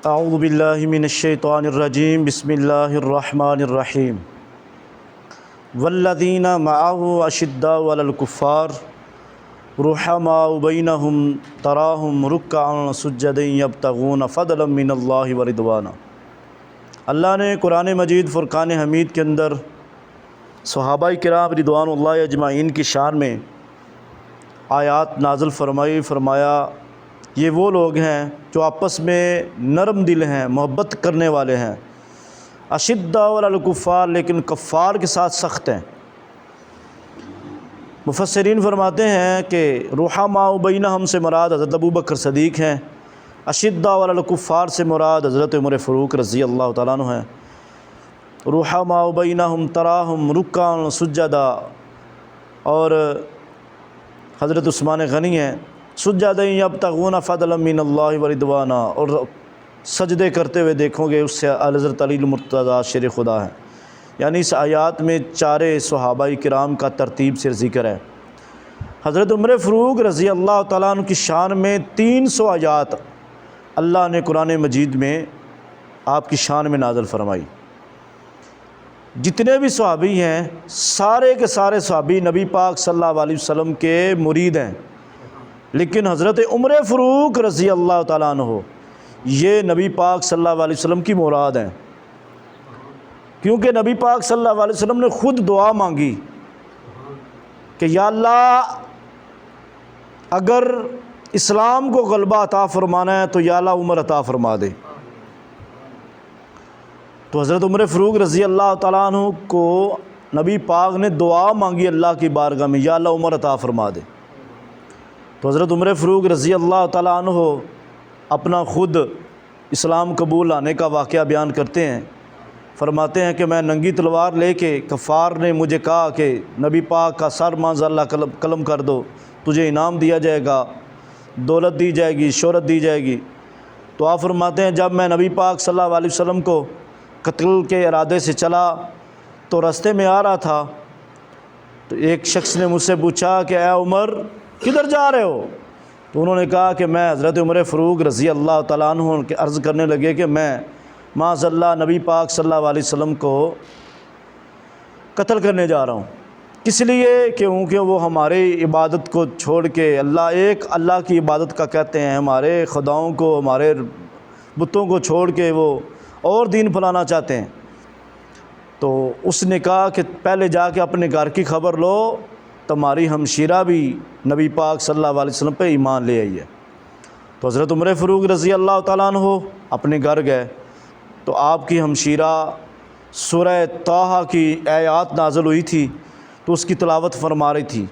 اعوذ باللہ من الشیطان الرجیم بسم اللہ الرحمن الرحیم والذین معه اشداء علی الکفار رحماء بینہم تراہم رکعا سجدا یبتغون فضلا من اللہ ورضوانا۔ اللہ نے قرآن مجید فرقان حمید کے اندر صحابہ کرام رضوان اللہ اجمعین کی شان میں آیات نازل فرمایا یہ وہ لوگ ہیں جو آپس میں نرم دل ہیں، محبت کرنے والے ہیں، اشداء علی الکفار، لیکن کفار کے ساتھ سخت ہیں۔ مفسرین فرماتے ہیں کہ رحماء بینہم سے مراد حضرت ابوبکر صدیق ہیں، اشداء علی الکفار سے مراد حضرت عمر فاروق رضی اللہ تعالیٰ عنہ ہیں۔ رحماء بینہم تراہم رکعا سجدا، اور حضرت عثمان غنی ہیں، سجدا یبتغون فضلا من اللہ ورضوانا، اور سجدے کرتے ہوئے دیکھو گے اس سے حضرت علی المرتضیٰ شیر خدا ہیں۔ یعنی اس آیات میں چارے صحابہ کرام کا ترتیب سے ذکر ہے۔ حضرت عمر فاروق رضی اللہ تعالیٰ عنہ کی شان میں 300 آیات اللہ نے قرآن مجید میں آپ کی شان میں نازل فرمائی۔ جتنے بھی صحابی ہیں سارے کے سارے صحابی نبی پاک صلی اللہ علیہ وسلم کے مرید ہیں، لیکن حضرت عمر فاروق رضی اللہ تعالیٰ عنہ یہ نبی پاک صلی اللہ علیہ وسلم کی مراد ہیں، کیونکہ نبی پاک صلی اللہ علیہ وسلم نے خود دعا مانگی کہ یا اللہ اگر اسلام کو غلبہ عطا فرمانا ہے تو یا اللہ عمر عطا فرما دے۔ تو حضرت عمر فاروق رضی اللہ تعالیٰ عنہ کو نبی پاک نے دعا مانگی اللہ کی بارگاہ میں، یا اللہ عمر عطا فرما دے۔ تو حضرت عمر فاروق رضی اللہ تعالیٰ عنہ اپنا خود اسلام قبول لانے کا واقعہ بیان کرتے ہیں، فرماتے ہیں کہ میں ننگی تلوار لے کے کفار نے مجھے کہا کہ نبی پاک کا سر معاذ اللہ قلم کر دو، تجھے انعام دیا جائے گا، دولت دی جائے گی، شہرت دی جائے گی۔ تو آپ فرماتے ہیں جب میں نبی پاک صلی اللہ علیہ وسلم کو قتل کے ارادے سے چلا تو راستے میں آ رہا تھا تو ایک شخص نے مجھ سے پوچھا کہ اے عمر کدھر جا رہے ہو؟ تو انہوں نے کہا کہ میں حضرت عمر فاروق رضی اللہ تعالیٰ عنہ کے عرض کرنے لگے کہ میں معاذ اللہ نبی پاک صلی اللہ علیہ وسلم کو قتل کرنے جا رہا ہوں، اس لیے کیونکہ وہ ہماری عبادت کو چھوڑ کے ایک اللہ کی عبادت کا کہتے ہیں، ہمارے خداؤں کو، ہمارے بتوں کو چھوڑ کے وہ اور دین پھیلانا چاہتے ہیں۔ تو اس نے کہا کہ پہلے جا کے اپنے گھر کی خبر لو، تمہاری ہمشیرہ بھی نبی پاک صلی اللہ علیہ وسلم پہ ایمان لے آئی ہے۔ تو حضرت عمر فاروق رضی اللہ تعالیٰ عنہ اپنے گھر گئے تو آپ کی ہمشیرہ سورہ طٰہٰ کی آیات نازل ہوئی تھی تو اس کی تلاوت فرما رہی تھی۔